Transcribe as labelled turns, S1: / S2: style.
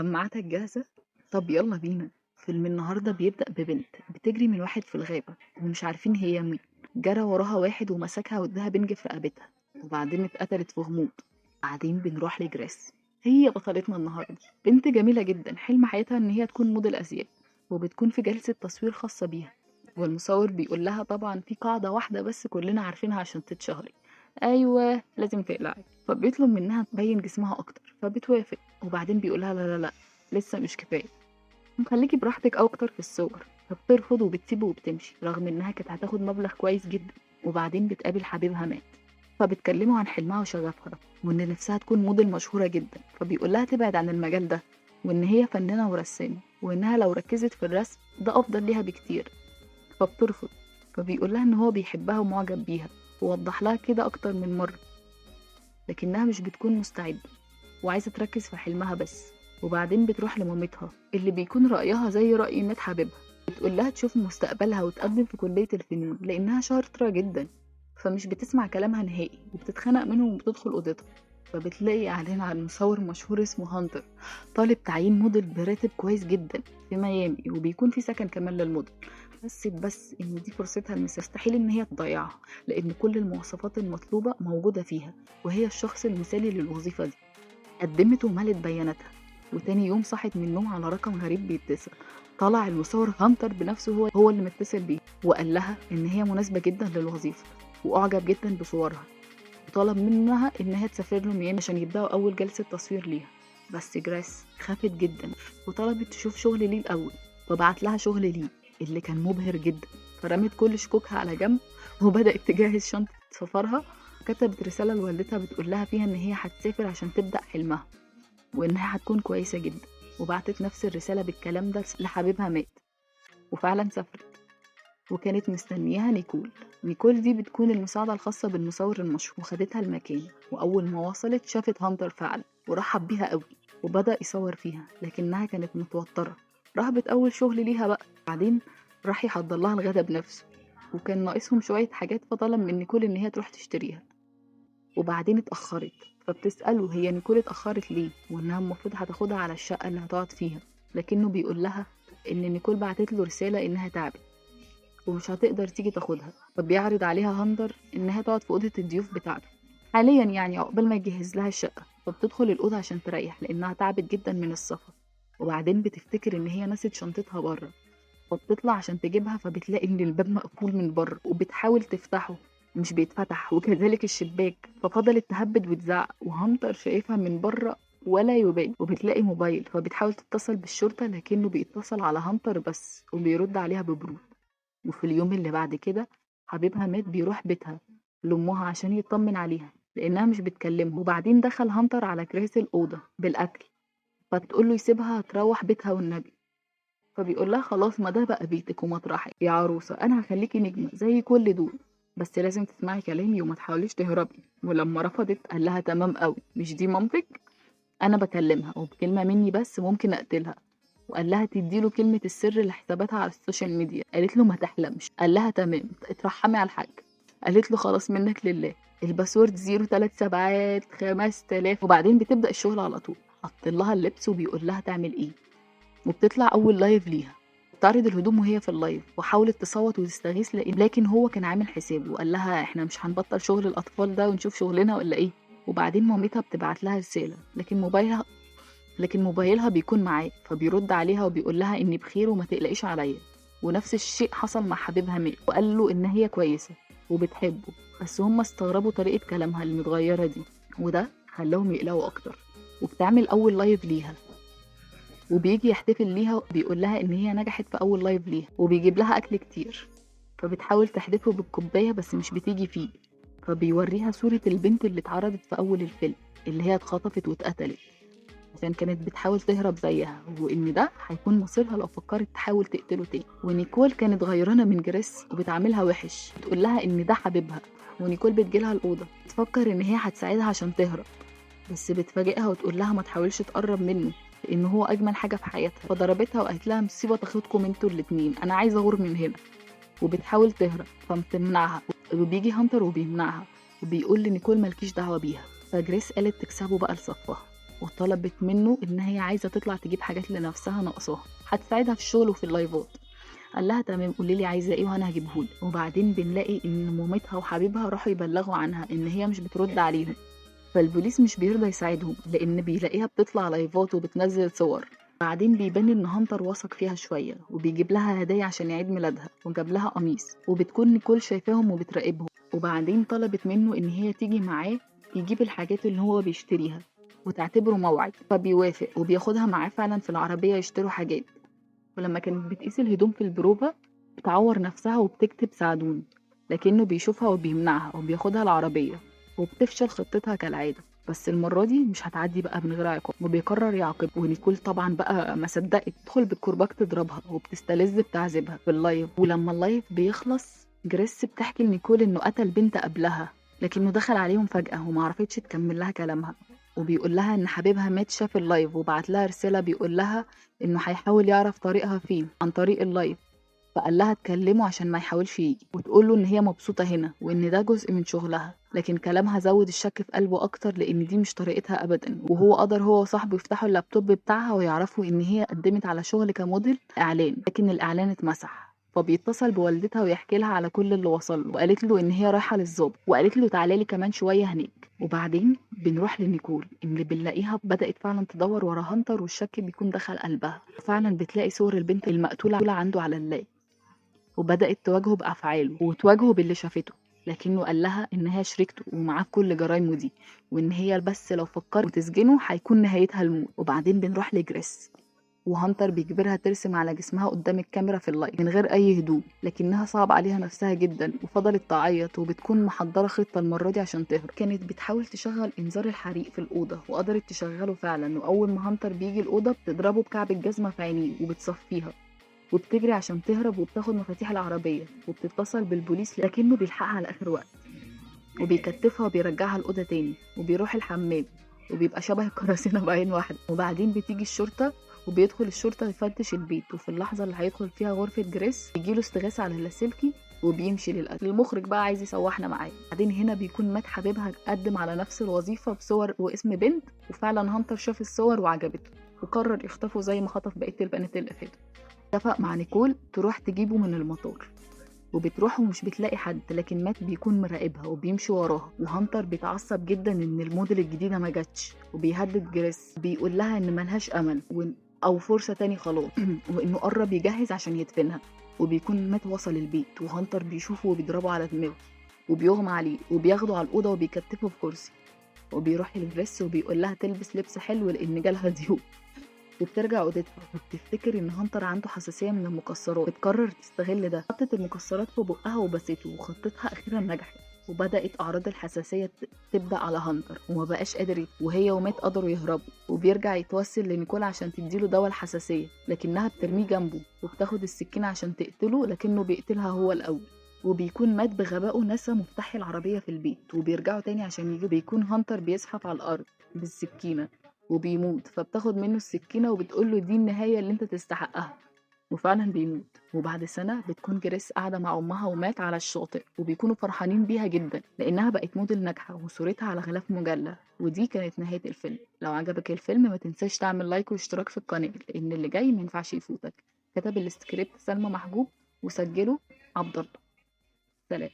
S1: سماعتك جاهزة؟ طب يلا بينا. فيلم النهاردة بيبدأ ببنت بتجري من واحد في الغابة ومش عارفين هي مين. جرى وراها واحد ومسكها واداها بنج في رقبتها، وبعدين اتقتلت في غموض. بعدين بنروح لجريس، هي بطلتنا النهاردة. بنت جميلة جدا، حلم حياتها ان هي تكون موديل أزياء، وبتكون في جلسة تصوير خاصة بيها. والمصور بيقول لها طبعا في قاعدة واحدة بس كلنا عارفينها عشان تتشهري، ايوه لازم تقلعي. فبيطلب منها تبين جسمها اكتر فبتوافق، وبعدين بيقولها لا لا لا، لسه مش كفايه، خليكي براحتك اكتر في الصور. فبترفض وبتسيبه وبتمشي رغم انها كانت هتاخد مبلغ كويس جدا. وبعدين بتقابل حبيبها مات، فبتكلمه عن حلمها وشغفها وان نفسها تكون موديل مشهوره جدا. فبيقول لها تبعد عن المجال ده، وان هي فنانه ورسامه، وانها لو ركزت في الرسم ده افضل ليها بكتير. فبترفض. فبيقول لها ان هو بيحبها ومعجب بيها، ووضح لها كده اكتر من مره، لكنها مش بتكون مستعدة وعايزة تركز في حلمها بس. وبعدين بتروح لمامتها اللي بيكون رأيها زي رأي مات حبيبها، بتقول لها تشوف مستقبلها وتقدم في كلية الفنون لأنها شاطرة جدا. فمش بتسمع كلامها نهائي وبتتخانق منهم وبتدخل أوضتها. فبتلاقي إعلان عن مصور مشهور اسمه هانتر، طالب تعيين موديل براتب كويس جدا في ميامي، وبيكون في سكن كمان للموديل. بس إن دي فرصتها المستحيل إن هي تضيعها، لأن كل المواصفات المطلوبة موجودة فيها، وهي الشخص المثالي للوظيفة دي. قدمت وملت بياناتها، وتاني يوم صحت من النوم على رقم غريب بيتصل. طلع المصور هانتر بنفسه هو اللي متصل بيه، وقال لها إن هي مناسبة جدا للوظيفة، وأعجب جدا بصورها، وطلب منها إنها تسافر له ميامي عشان يبدأوا أول جلسة تصوير ليها. بس جراس خافت جدا وطلبت تشوف شغل ليه الأول، فبعت لها شغل ليه اللي كان مبهر جدا. فرمت كل شكوكها على جنب وبدأت تجهز شنطة سفرها. كتبت رسالة لوالدتها بتقول لها فيها إن هي هتسافر عشان تبدأ حلمها، وإنها هتكون كويسة جدا. وبعتت نفس الرسالة بالكلام ده لحبيبها مات. وفعلا سافرت، وكانت مستنياها نيكول. نيكول دي بتكون المساعدة الخاصة بالمصور المشهور، وخدتها المكان. وأول ما وصلت شافت هانتر فعلا ورحب بيها قوي، وبدأ يصور فيها لكنها كانت متوترة. رهبت أول شغل ليها بقى. بعدين راح يحضر لها الغدا بنفسه، وكان ناقصهم شوية حاجات فطلب من نيكول إن هي تروح تشتريها. وبعدين اتأخرت، فبتسأله هي نيكول اتأخرت ليه، وإنها المفروض هتاخدها على الشقة اللي هتقعد فيها. لكنه بيقول لها إن نيكول بعتت له رسالة إنها تعبت ومش هتقدر تيجي تاخدها. فبيعرض عليها هاندر إنها تقعد في أوضة الضيوف بتاعته حاليا، يعني عقبال ما يجهز لها الشقة. فبتدخل الأوضة عشان تريح لأنها تعبت جدا من السفر. وبعدين بتفتكر إن هي نسيت شنطتها بره، فبتطلع عشان تجيبها. فبتلاقي إن الباب مقفول من بره، وبتحاول تفتحه مش بيتفتح، وكذلك الشباك. ففضلت تهبد وتزعق، وهانتر شايفها من بره ولا يبالي. وبتلاقي موبايل، فبتحاول تتصل بالشرطة لكنه بيتصل على هانتر بس، وبيرد عليها ببرود. وفي اليوم اللي بعد كده حبيبها مات بيروح بيتها لأمها عشان يطمن عليها لأنها مش بتكلمه. وبعدين دخل هانتر على جريس الأوضة بالأكل، فتقول له يسيبها تروح بيتها والنبي. فبيقول لها خلاص، ما ده بقى بيتك ومطرحك يا عروسة، أنا هخليكي نجمة زي كل دول، بس لازم تسمعي كلامي وما تحاوليش تهربي. ولما رفضت قال لها تمام قوي، مش دي مامتك؟ أنا بكلمها وبكلمة مني بس ممكن أقتلها. وقال لها تديله كلمة السر لحساباتها على السوشيال ميديا. قالت له ما تحلمش. قال لها تمام، اترحمي على الحاج. قالت له خلاص منك لله. الباسورد 0375000. وبعدين بتبدأ الشغل على طول. حط لها اللبس وبيقول لها تعمل ايه، وبتطلع اول لايف ليها. بتعرض الهدوم وهي في اللايف، وحاولت تصوت وتستغيث لكن هو كان عامل حسابه وقال لها احنا مش هنبطل شغل الاطفال ده ونشوف شغلنا ولا ايه. وبعدين مامتها بتبعت لها رسالة لكن موبايلها بيكون معاه. فبيرد عليها وبيقول لها اني بخير وما تقلقيش عليا. ونفس الشيء حصل مع حبيبها مات، وقال له ان هي كويسة وبتحبه. بس هم استغربوا طريقة كلامها المتغيرة دي، وده خلاهم يقلقوا اكتر. وبتعمل اول لايف ليها، وبيجي يحتفل ليها، بيقول لها ان هي نجحت في اول لايف ليها، وبيجيب لها اكل كتير. فبتحاول تحدفه بالكوباية بس مش بتيجي فيه. فبيوريها صورة البنت اللي اتعرضت في اول الفيلم، اللي هي اتخطفت واتقتلت عشان كانت بتحاول تهرب زيها، وإن ده هيكون مصيرها لو فكرت تحاول تقتله تاني. ونيكول كانت غيرانة من جريس وبتعاملها وحش، بتقول لها إن ده حبيبها. ونيكول بتجيلها الأوضة تفكر إن هي هتساعدها عشان تهرب، بس بتفاجئها وتقول لها ما تحاولش تقرب منه لأن هو أجمل حاجة في حياتها. فضربتها وقالت لها مصيبة تاخدكم انتوا الاتنين، أنا عايزة أغور من هنا. وبتحاول تهرب فبتمنعها، وبيجي هانتر وبيمنعها، وبيقول لنيكول مالكيش دعوة بيها. فجريس قالت تكسبه بقى لصفها، وطلبت منه إن هي عايزة تطلع تجيب حاجات لنفسها ناقصاها هتساعدها في الشغل وفي اللايفات. قال لها تمام قولي لي عايزة ايه وانا هجيبهولك. وبعدين بنلاقي ان مامتها وحبيبها راحوا يبلغوا عنها ان هي مش بترد عليهم، فالبوليس مش بيرضى يساعدهم لان بيلاقيها بتطلع لايفات وبتنزل صور. بعدين بيبان ان هانتر واثق فيها شويه وبيجيب لها هدايا عشان عيد ميلادها وجاب لها قميص، وبتكون نيكول شايفاهم وبتراقبهم. وبعدين طلبت منه ان هي تيجي معاه يجيب الحاجات اللي هو بيشتريها وتعتبره موعد، فبيوافق وبياخدها معاه فعلا في العربيه يشتروا حاجات. ولما كانت بتقيس الهدوم في البروفة بتعور نفسها وبتكتب ساعدوني، لكنه بيشوفها وبيمنعها وبياخدها العربية، وبتفشل خطتها كالعادة. بس المرة دي مش هتعدي بقى من غير عقاب وبيقرر يعاقب. ونيكول طبعا بقى ما صدقت تدخل بالكرباج تضربها وبتستلذ بتعذيبها في اللايف. ولما اللايف بيخلص جريس بتحكي لنيكول انه قتل بنت قبلها لكنه دخل عليهم فجأة ومعرفتش تكمل لها كلامها، وبيقول لها ان حبيبها مات شاف اللايف وبعت لها رسالة بيقول لها انه هيحاول يعرف طريقها فين عن طريق اللايف. فقال لها تكلمه عشان ما يحاولش يجي وتقول له ان هي مبسوطة هنا وان ده جزء من شغلها. لكن كلامها زود الشك في قلبه اكتر لان دي مش طريقتها ابدا. وهو قدر هو وصاحبه يفتحوا اللابتوب بتاعها ويعرفوا ان هي قدمت على شغل كموديل اعلان لكن الاعلان اتمسح. فبيتصل بوالدتها ويحكي لها على كل اللي وصل له، وقالت له ان هي رايحه للظابط وقالت له تعالى لي كمان شويه هناك. وبعدين بنروح لنيكول اللي بنلاقيها بدأت فعلا تدور ورا هانتر والشك بيكون دخل قلبها، وفعلا بتلاقي صور البنت المقتولة عنده على اللاب وبدأت تواجهه بأفعاله وتواجهه باللي شافته. لكنه قال لها إنها شريكته ومعاه في كل جرايمه دي، وإن هي بس لو فكرت وتسجنه هيكون نهايتها الموت. وبعدين بنروح لجريس وهانتر بيجبرها ترسم على جسمها قدام الكاميرا في اللايف من غير أي هدوء، لكنها صعب عليها نفسها جدا وفضلت تعيط وبتكون محضرة خطة المرة دي عشان تهرب. كانت بتحاول تشغل إنذار الحريق في الأوضة وقدرت تشغله فعلا، وأول ما هانتر بيجي الأوضة بتضربه بكعب الجزمة في عينيه وبتصفيها وبتجري عشان تهرب وبتاخد مفاتيح العربية وبتتصل بالبوليس لكنه بيلحقها على آخر وقت وبيكتفها وبيرجعها الأوضة تاني وبيروح الحمام وبيبقى شبه القراصنة بعين واحدة. وبعدين بتيجي الشرطة وبيدخل الشرطة يفتش البيت، وفي اللحظة اللي هيدخل فيها غرفة جريس يجيله استغاثة على اللاسلكي وبيمشي للقتل. المخرج بقى عايز يسوحنا معاه. بعدين هنا بيكون مات حبيبها قدم على نفس الوظيفة بصور واسم بنت، وفعلا هانتر شاف الصور وعجبته وقرر يخطفه زي ما خطف بقية البنات اللي فاتوا. اتفق مع نيكول تروح تجيبه من المطار، وبتروح ومش بتلاقي حد لكن مات بيكون مراقبها وبيمشي وراها. وهانتر بيتعصب جدا ان الموديل الجديده ما جاتش وبيهدد جريس بيقول لها ان ملهاش امل او فرصه تاني خلاص وانه قرب يجهز عشان يدفنها. وبيكون مات وصل البيت وهانتر بيشوفه وبيضربه على دماغه وبيغمى عليه وبياخده على الاوضه وبيكتفه في كرسي وبيروح لجريس وبيقول لها تلبس لبس حلو لان جالها ضيوف. وبترجع اوضتها وبتفتكر ان هانتر عنده حساسيه من المكسرات، بتقرر تستغل ده، حطت المكسرات في بقها وبسته وخطتها اخيرا نجحت. وبدات اعراض الحساسيه تبدا على هانتر وما بقاش قادر وهي ومات قدروا يهربوا. وبيرجع يتوسل لنيكول عشان تديله دواء الحساسيه لكنها بترميه جنبه وبتاخد السكينه عشان تقتله لكنه بيقتلها هو الاول. وبيكون مات بغبائه نسى مفتاح العربيه في البيت وبيرجعوا تاني عشان يجوا. بيكون هانتر بيزحف على الارض بالسكينه وبيموت، فبتاخد منه السكينة وبتقوله دي النهاية اللي انت تستحقها، وفعلا بيموت. وبعد سنة بتكون جريس قاعدة مع أمها ومات على الشاطئ وبيكونوا فرحانين بيها جدا لأنها بقت موديل ناجحة وصورتها على غلاف مجلة. ودي كانت نهاية الفيلم. لو عجبك الفيلم ما تنساش تعمل لايك واشتراك في القناة لأن اللي جاي مينفعش يفوتك. كتب السكريبت سلمى محجوب وسجله عبد الله. سلام.